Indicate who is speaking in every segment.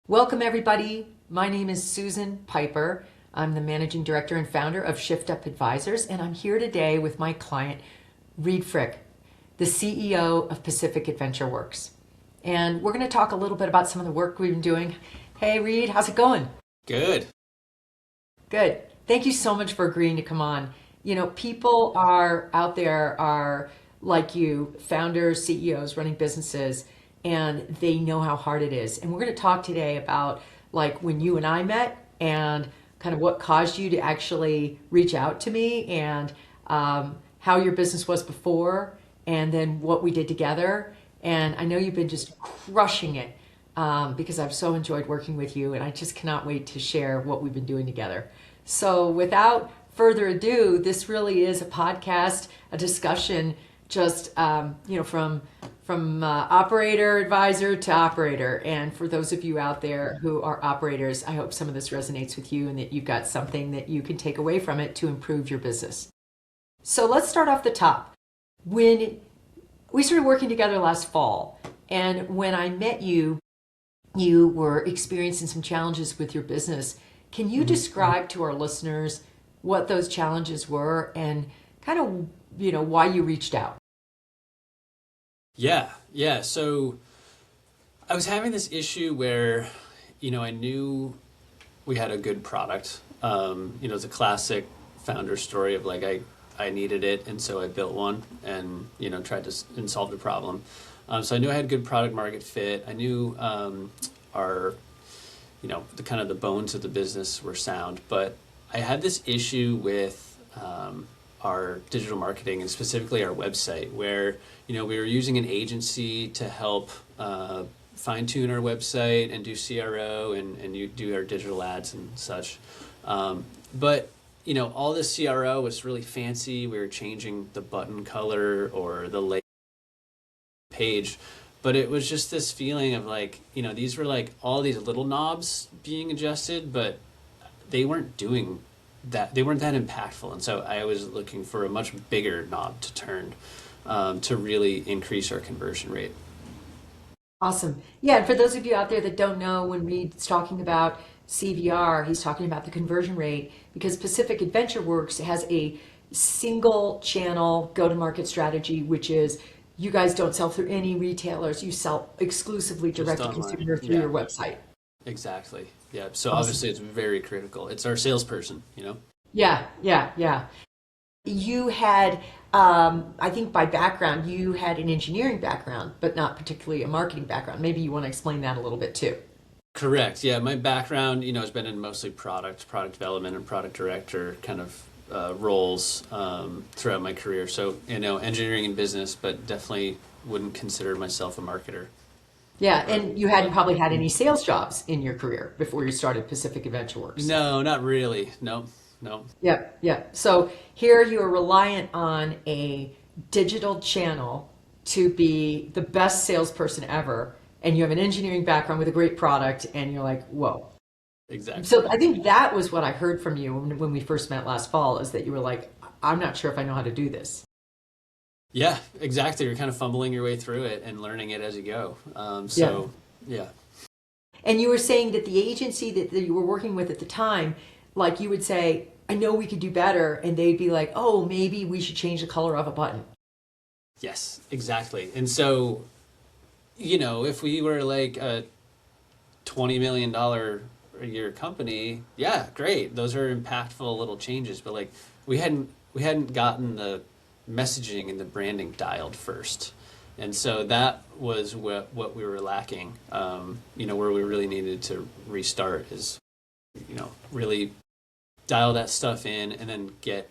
Speaker 1: Welcome, everybody. My name is Susan Piper. I'm the managing director and founder of Shift Up Advisors, and I'm here today with my client, Reed Frick, the CEO of Pacific Adventure Works. And we're going to talk a little bit about some of the work we've been doing. Hey, Reed, how's it going?
Speaker 2: Good.
Speaker 1: Good. Thank you so much for agreeing to come on. You know, people are out there are like you, founders, CEOs running businesses, and they know how hard it is. And we're going to talk today about like when you and I met and kind of what caused you to actually reach out to me and how your business was before and then what we did together. And I know you've been just crushing it because I've so enjoyed working with you and I just cannot wait to share what we've been doing together. So without further ado, this really is a podcast, a discussion, just from operator advisor to operator. And for those of you out there who are operators, I hope some of this resonates with you and that you've got something that you can take away from it to improve your business. So let's start off the top. When we started working together last fall, and when I met you, you were experiencing some challenges with your business. Can you describe to our listeners what those challenges were and kind of, why you reached out?
Speaker 2: Yeah. So I was having this issue where, I knew we had a good product. It's a classic founder story of like I needed it, and so I built one and tried to and solve the problem. So I knew I had good product market fit. I knew our the kind of the bones of the business were sound, but I had this issue with our digital marketing and specifically our website where we were using an agency to help fine tune our website and do CRO and you do our digital ads and such. But all this CRO was really fancy. We were changing the button color or the layout page, but it was just this feeling of like, these were like all these little knobs being adjusted, but they weren't doing that. They weren't that impactful. And so I was looking for a much bigger knob to turn to really increase our conversion rate.
Speaker 1: Awesome. Yeah, and for those of you out there that don't know, when Reed's talking about CVR, he's talking about the conversion rate because Pacific Adventure Works has a single channel go-to-market strategy, which is you guys don't sell through any retailers, you sell exclusively
Speaker 2: Just
Speaker 1: direct to
Speaker 2: online.
Speaker 1: consumer through
Speaker 2: Yeah,
Speaker 1: your website.
Speaker 2: exactly. Yeah. So
Speaker 1: Awesome.
Speaker 2: obviously it's very critical. It's our salesperson.
Speaker 1: Yeah. You had, I think by background, you had an engineering background, but not particularly a marketing background. Maybe you want to explain that a little bit too.
Speaker 2: Correct. Yeah. My background, has been in mostly product development and product director kind of roles throughout my career. So, engineering and business, but definitely wouldn't consider myself a marketer.
Speaker 1: Yeah,
Speaker 2: But,
Speaker 1: and you hadn't
Speaker 2: but
Speaker 1: probably had any sales jobs in your career before you started Pacific Adventure Works.
Speaker 2: no, not really. No, no.
Speaker 1: Yep. So here you are reliant on a digital channel to be the best salesperson ever, and you have an engineering background with a great product, and you're like, whoa. So
Speaker 2: Exactly.
Speaker 1: I think that was what I heard from you when we first met last fall, is that you were like, I'm not sure if I know how to do this.
Speaker 2: Yeah, exactly. You're kind of fumbling your way through it and learning it as you go.
Speaker 1: Yeah.
Speaker 2: Yeah.
Speaker 1: And you were saying that the agency that you were working with at the time, like you would say, I know we could do better. And they'd be like, oh, maybe we should change the color of a button.
Speaker 2: Yes, exactly. And so, if we were like a $20 million a year company, yeah, great. Those are impactful little changes, but like we hadn't gotten the messaging and the branding dialed first. And so that was what we were lacking. Where we really needed to restart is, really dial that stuff in and then get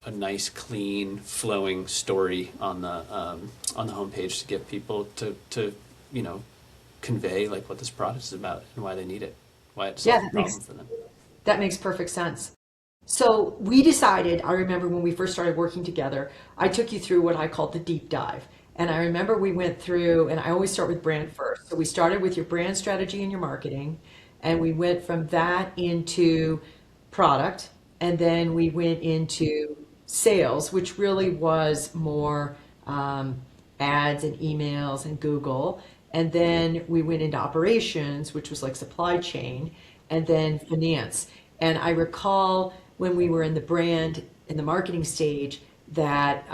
Speaker 2: a nice, clean, flowing story on the homepage to get people to you know convey like what this product is about and why they need it, why it
Speaker 1: Yeah,
Speaker 2: solves a problem for them.
Speaker 1: that makes perfect sense. So we decided, I remember when we first started working together, I took you through what I called the deep dive. And I remember we went through, and I always start with brand first. So we started with your brand strategy and your marketing, and we went from that into product, and then we went into sales, which really was more ads and emails and Google. And then we went into operations, which was like supply chain, and then finance. And I recall when we were in the brand, in the marketing stage, that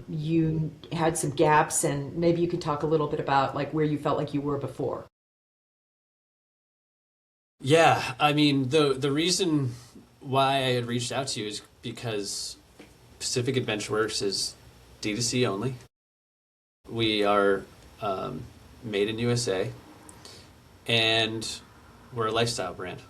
Speaker 1: you had some gaps, and maybe you could talk a little bit about like where you felt like you were before.
Speaker 2: Yeah, I mean, the reason why I had reached out to you is because Pacific Adventure Works is D2C only. We are made in USA, and we're a lifestyle brand.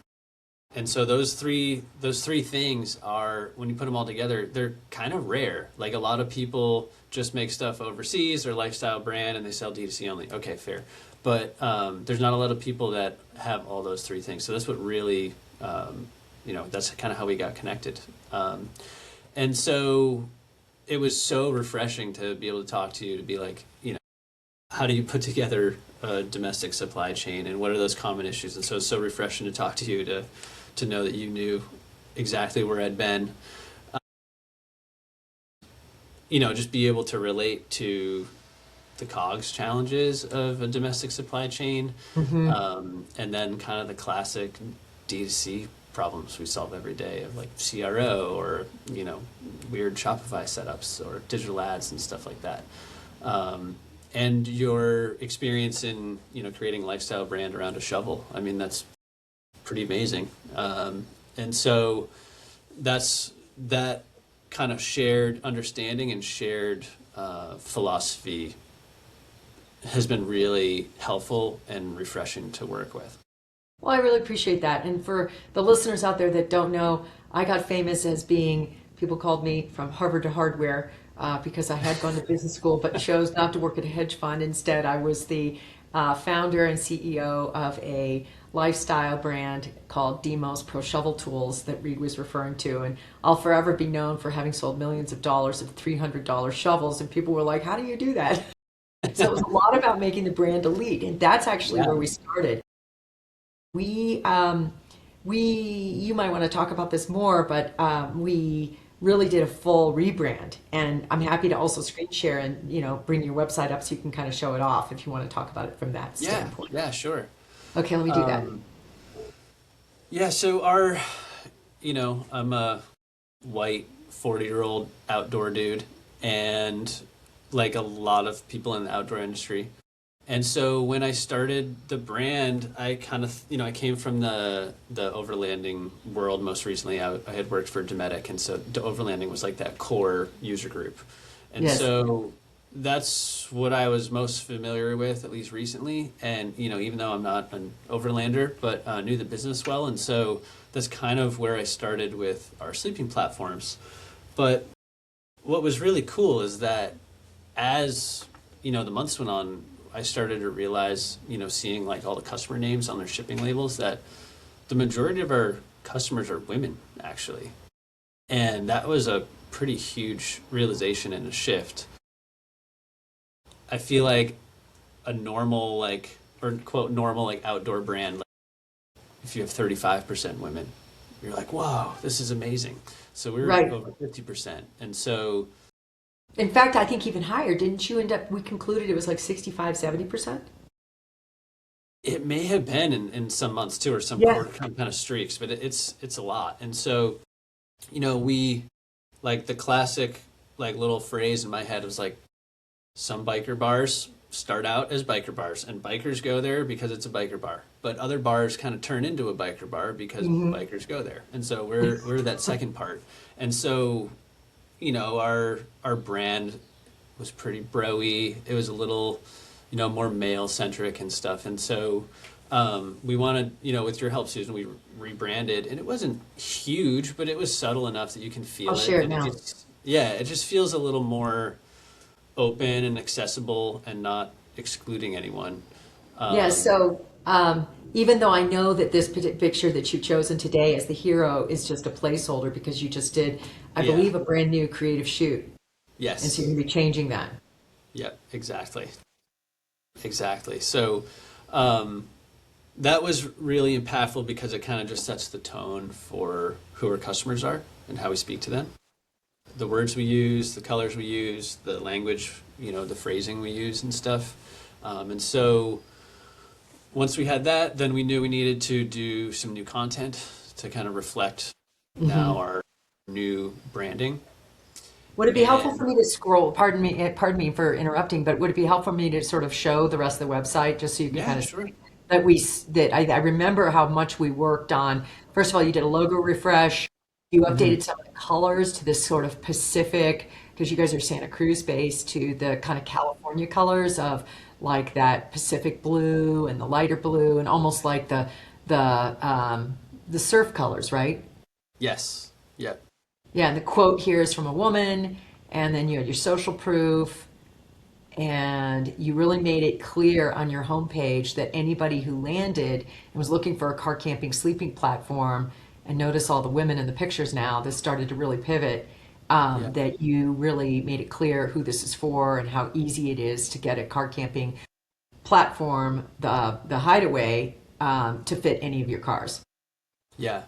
Speaker 2: And so those three things are, when you put them all together, they're kind of rare. Like a lot of people just make stuff overseas, or lifestyle brand, and they sell D2C only. Okay, fair. But there's not a lot of people that have all those three things. So that's what really, that's kind of how we got connected. And so it was so refreshing to be able to talk to you, to be like, how do you put together a domestic supply chain, and what are those common issues? And so it's so refreshing to talk to you, to know that you knew exactly where I'd been. Just be able to relate to the COGS challenges of a domestic supply chain, and then kind of the classic D2C problems we solve every day of like CRO, or weird Shopify setups or digital ads and stuff like that. And your experience in creating a lifestyle brand around a shovel, I mean, that's pretty amazing. And so that kind of shared understanding and shared philosophy has been really helpful and refreshing to work with.
Speaker 1: Well, I really appreciate that. And for the listeners out there that don't know, I got famous as being, people called me from Harvard to hardware, because I had gone to business school but chose not to work at a hedge fund. Instead, I was the founder and CEO of a lifestyle brand called Demos Pro Shovel Tools that Reed was referring to. And I'll forever be known for having sold millions of dollars of $300 shovels. And people were like, how do you do that? So it was a lot about making the brand elite. And that's actually where we started. We, you might want to talk about this more, but we really did a full rebrand. And I'm happy to also screen share and, bring your website up so you can kind of show it off if you want to talk about it from that standpoint.
Speaker 2: Yeah, sure.
Speaker 1: Okay, let me do that.
Speaker 2: Yeah, so I'm a white 40-year-old outdoor dude, and like a lot of people in the outdoor industry. And so when I started the brand, I kind of, I came from the overlanding world. Most recently, I had worked for Dometic, and so the overlanding was like that core user group. And so that's what I was most familiar with, at least recently. And, even though I'm not an overlander, but knew the business well. And so that's kind of where I started with our sleeping platforms. But what was really cool is that as, the months went on, I started to realize, seeing like all the customer names on their shipping labels, that the majority of our customers are women, actually. And that was a pretty huge realization and a shift. I feel like a normal, like, or quote, normal, like outdoor brand, like, if you have 35% women, you're like, whoa, this is amazing. So we were over 50%. And so,
Speaker 1: in fact, I think even higher. Didn't you end up, we concluded it was like 65, 70%?
Speaker 2: It may have been in some months too, or some kind of streaks, but it's a lot. And so, we, like the classic, like little phrase in my head was like, some biker bars start out as biker bars, and bikers go there because it's a biker bar. But other bars kind of turn into a biker bar because bikers go there. And so we're that second part. And so, our brand was pretty bro-y. It was a little, more male centric and stuff. And so we wanted, with your help, Susan, we rebranded, and it wasn't huge, but it was subtle enough that you can feel it.
Speaker 1: I'll share it now.
Speaker 2: It just feels a little more open and accessible and not excluding anyone.
Speaker 1: So even though I know that this picture that you've chosen today as the hero is just a placeholder because you just did, I believe, a brand new creative shoot.
Speaker 2: Yes.
Speaker 1: And so you're going to be changing that.
Speaker 2: Yep, exactly. So that was really impactful because it kind of just sets the tone for who our customers are and how we speak to them. The words we use, the colors we use, the language, the phrasing we use and stuff. And so once we had that, then we knew we needed to do some new content to kind of reflect
Speaker 1: Hmm.
Speaker 2: now our new branding.
Speaker 1: Would it be helpful for
Speaker 2: And
Speaker 1: me to scroll? Pardon me for interrupting, but would it be helpful for me to sort of show the rest of the website just so you can
Speaker 2: yeah,
Speaker 1: kind of
Speaker 2: sure.
Speaker 1: see that I remember how much we worked on. First of all, you did a logo refresh. You
Speaker 2: Hmm.
Speaker 1: updated some of the colors to this sort of Pacific, because you guys are Santa Cruz based, to the kind of California colors of like that Pacific blue and the lighter blue and almost like the surf colors, right?
Speaker 2: Yes. Yep.
Speaker 1: Yeah, and the quote here is from a woman, and then you had your social proof, and you really made it clear on your homepage that anybody who landed and was looking for a car camping sleeping platform, and notice all the women in the pictures now, this started to really pivot,
Speaker 2: Yeah.
Speaker 1: that you really made it clear who this is for and how easy it is to get a car camping platform, the Hideaway, to fit any of your cars.
Speaker 2: Yeah.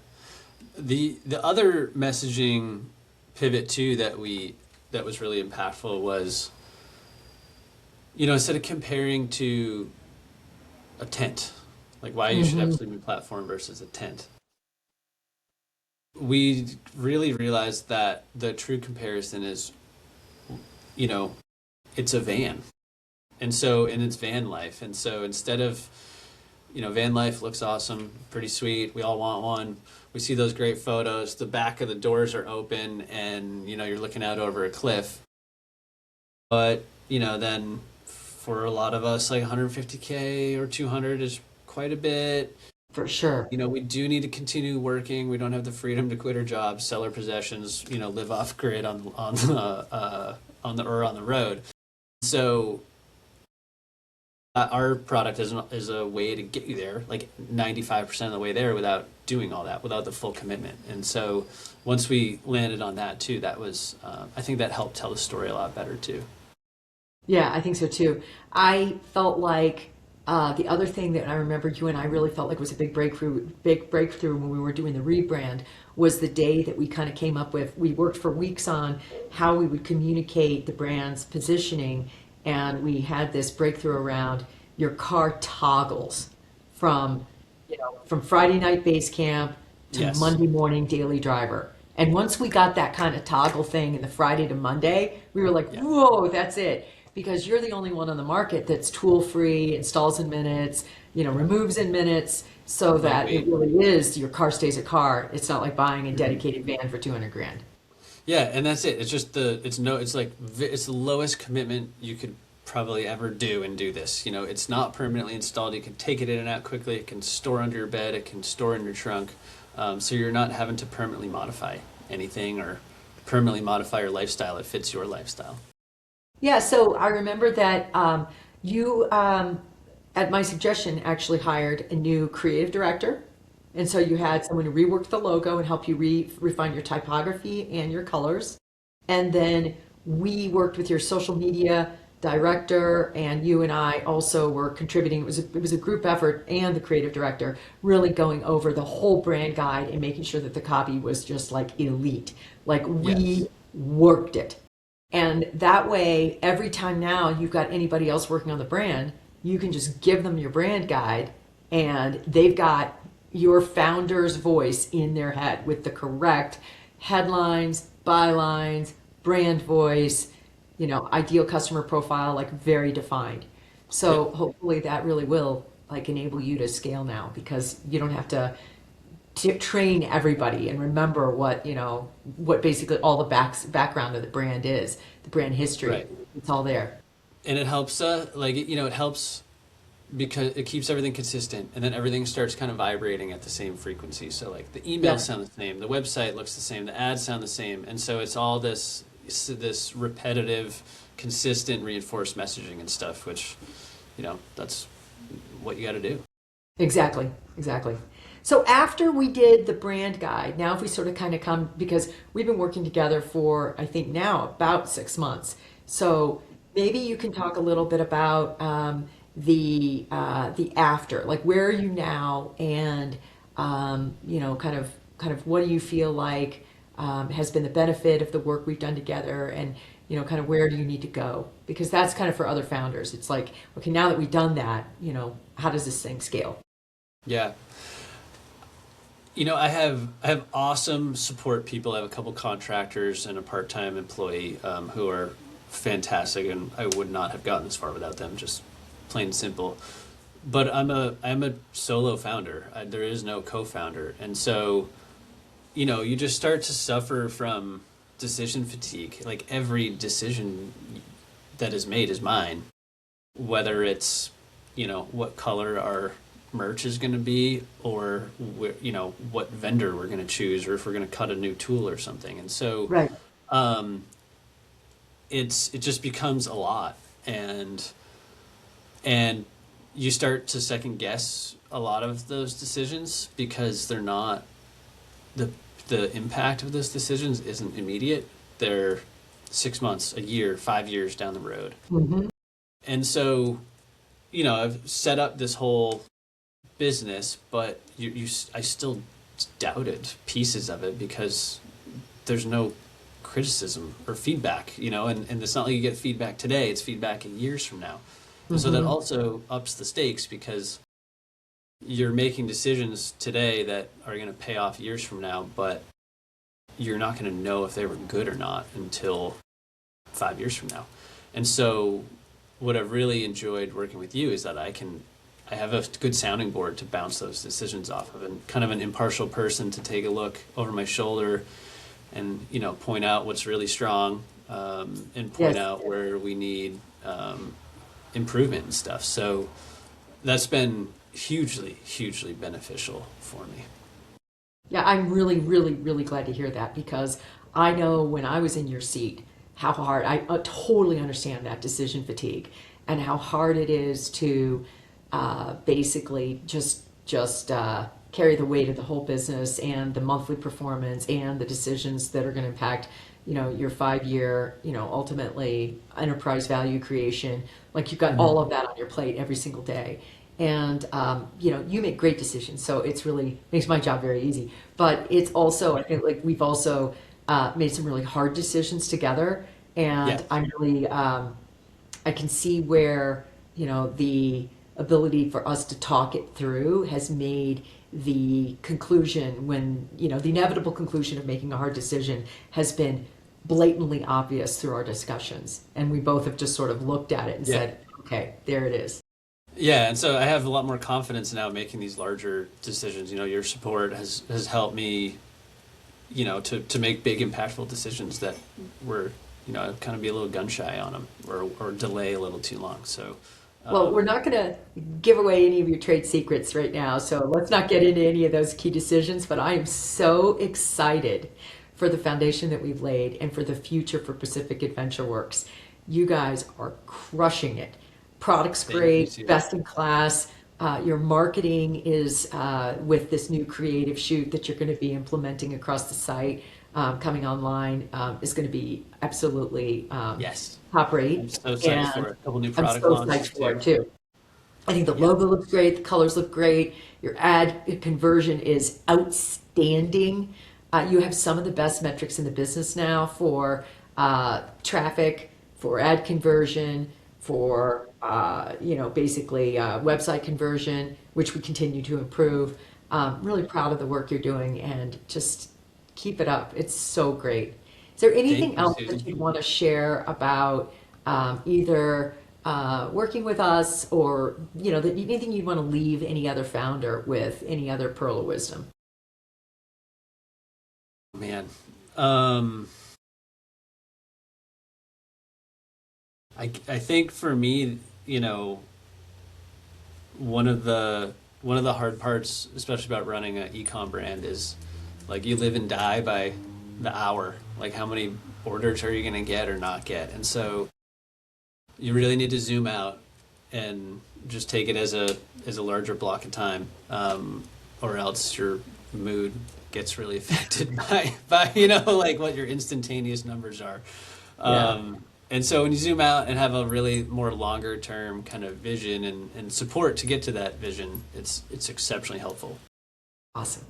Speaker 2: The other messaging pivot too that was really impactful was, instead of comparing to a tent, like why you should have a
Speaker 1: Hmm.
Speaker 2: sleeping platform versus a tent, we really realized that the true comparison is, you know, it's a van. And it's van life. And so instead of, van life looks awesome, pretty sweet. We all want one. We see those great photos. The back of the doors are open and, you're looking out over a cliff. But, then for a lot of us, like 150K or 200 is quite a bit.
Speaker 1: For sure.
Speaker 2: We do need to continue working. We don't have the freedom to quit our jobs, sell our possessions, live off grid on the road. So our product is a way to get you there, like 95% of the way there, without doing all that, without the full commitment. And so once we landed on that too, that was I think that helped tell the story a lot better too.
Speaker 1: Yeah, I think so too. I felt like the other thing that I remember you and I really felt like was a big breakthrough when we were doing the rebrand was the day that we kind of came up with. We worked for weeks on how we would communicate the brand's positioning, and we had this breakthrough around your car toggles from, from Friday night base camp to
Speaker 2: Yes.
Speaker 1: Monday morning daily driver. And once we got that kind of toggle thing in the Friday to Monday, we were like,
Speaker 2: Yeah.
Speaker 1: whoa, that's it. Because you're the only one on the market that's tool free, installs in minutes, removes in minutes, so that it
Speaker 2: Lightweight.
Speaker 1: really is your car stays a car. It's not like buying a dedicated van for 200 grand.
Speaker 2: Yeah, and that's it. It's just it's the lowest commitment you could probably ever do and do this. It's not permanently installed. You can take it in and out quickly. It can store under your bed. It can store in your trunk. So you're not having to permanently modify anything or permanently modify your lifestyle. It fits your lifestyle.
Speaker 1: Yeah, so I remember that you, at my suggestion, actually hired a new creative director. And so you had someone who reworked the logo and help you refine your typography and your colors. And then we worked with your social media director, and you and I also were contributing. It was a group effort, and the creative director really going over the whole brand guide and making sure that the copy was just like elite. Like
Speaker 2: Yes.
Speaker 1: we worked it. And that way, every time now you've got anybody else working on the brand, you can just give them your brand guide and they've got your founder's voice in their head with the correct headlines, bylines, brand voice, ideal customer profile, like very defined.
Speaker 2: Yep.
Speaker 1: So hopefully that really will like enable you to scale now because you don't have to train everybody and remember what basically all the background of the brand is, the brand history.
Speaker 2: Right.
Speaker 1: It's all there.
Speaker 2: And it helps. It helps because it keeps everything consistent, and then everything starts kind of vibrating at the same frequency. So like the emails
Speaker 1: Yeah,
Speaker 2: sound the same, the website looks the same, the ads sound the same, and so it's all this repetitive, consistent, reinforced messaging and stuff, which that's what you got to do.
Speaker 1: exactly, exactly. So after we did the brand guide, now if we sort of kind of come, because we've been working together for I think now about 6 months. So maybe you can talk a little bit about the after, like where are you now, and kind of what do you feel like has been the benefit of the work we've done together, and kind of where do you need to go? Because that's kind of for other founders. It's like, okay, now that we've done that, how does this thing scale?
Speaker 2: Yeah. I have awesome support people. I have a couple contractors and a part-time employee who are fantastic, and I would not have gotten this far without them. Just plain simple. But I'm a solo founder. There is no co-founder, and so you just start to suffer from decision fatigue. Like every decision that is made is mine, whether it's what color our merch is going to be, or what vendor we're going to choose, or if we're going to cut a new tool or something. And so
Speaker 1: Right.
Speaker 2: um, it just becomes a lot, and you start to second guess a lot of those decisions because they're not the impact of those decisions isn't immediate. They're 6 months, a year, 5 years down the road.
Speaker 1: Hmm.
Speaker 2: And so I've set up this whole business, but I still doubted pieces of it because there's no criticism or feedback, and it's not like you get feedback today, it's feedback in years from now. And so that
Speaker 1: Hmm.
Speaker 2: also ups the stakes because you're making decisions today that are going to pay off years from now, but you're not going to know if they were good or not until 5 years from now. And so what I've really enjoyed working with you is that I have a good sounding board to bounce those decisions off of, and kind of an impartial person to take a look over my shoulder and point out what's really strong, and point
Speaker 1: Yes.
Speaker 2: out where we need improvement and stuff. So that's been hugely beneficial for me.
Speaker 1: Yeah, I'm really, really, really glad to hear that because I know when I was in your seat how hard I totally understand that decision fatigue and how hard it is to basically just carry the weight of the whole business and the monthly performance and the decisions that are going to impact your 5 year ultimately enterprise value creation. Like you've got all of that on your plate every single day. And you make great decisions, so it's really makes my job very easy. But it's also, I think, like we've also made some really hard decisions together,
Speaker 2: Yeah.
Speaker 1: and I'm really I can see where the ability for us to talk it through has made the conclusion when the inevitable conclusion of making a hard decision has been blatantly obvious through our discussions, and we both have just sort of looked at it and
Speaker 2: Yeah.
Speaker 1: said, okay, there it is.
Speaker 2: Yeah, and so I have a lot more confidence now making these larger decisions. Your support has helped me, to make big impactful decisions that were, kind of be a little gun shy on them, or delay a little too long. So,
Speaker 1: Well, we're not going to give away any of your trade secrets right now, so let's not get into any of those key decisions. But I am so excited for the foundation that we've laid and for the future for Pacific Adventure Works. You guys are crushing it. Product's
Speaker 2: thank you
Speaker 1: great,
Speaker 2: too.
Speaker 1: best in class. Your marketing is with this new creative shoot that you're going to be implementing across the site, coming online, is going to be absolutely
Speaker 2: Yes,
Speaker 1: top
Speaker 2: I'm
Speaker 1: rate.
Speaker 2: so excited for
Speaker 1: And
Speaker 2: it. A couple new
Speaker 1: I'm
Speaker 2: product
Speaker 1: so
Speaker 2: launches
Speaker 1: psyched for
Speaker 2: too.
Speaker 1: it too. I think the
Speaker 2: Yeah.
Speaker 1: logo looks great, the colors look great, your ad conversion is outstanding. You have some of the best metrics in the business now for traffic, for ad conversion, for basically website conversion, which we continue to improve. Really proud of the work you're doing, and just keep it up. It's so great. Is there
Speaker 2: Thank
Speaker 1: anything
Speaker 2: you,
Speaker 1: else
Speaker 2: Susan.
Speaker 1: that you'd want to share about either working with us, or anything you'd want to leave any other founder with, any other pearl of wisdom?
Speaker 2: Man, um, I think for me, one of the hard parts, especially about running an e-com brand, is like you live and die by the hour. Like how many orders are you going to get or not get? And so you really need to zoom out and just take it as a larger block of time, or else your mood gets really affected by like what your instantaneous numbers are.
Speaker 1: Yeah.
Speaker 2: And so when you zoom out and have a really more longer term kind of vision and support to get to that vision, it's exceptionally helpful.
Speaker 1: Awesome.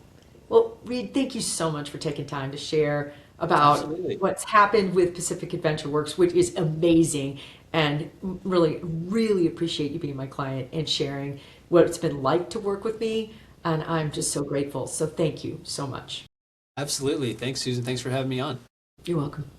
Speaker 1: Well, Reed, thank you so much for taking time to share about
Speaker 2: Absolutely.
Speaker 1: what's happened with Pacific Adventure Works, which is amazing. And really, really appreciate you being my client and sharing what it's been like to work with me. And I'm just so grateful. So thank you so much.
Speaker 2: Absolutely. Thanks, Susan. Thanks for having me on.
Speaker 1: You're welcome.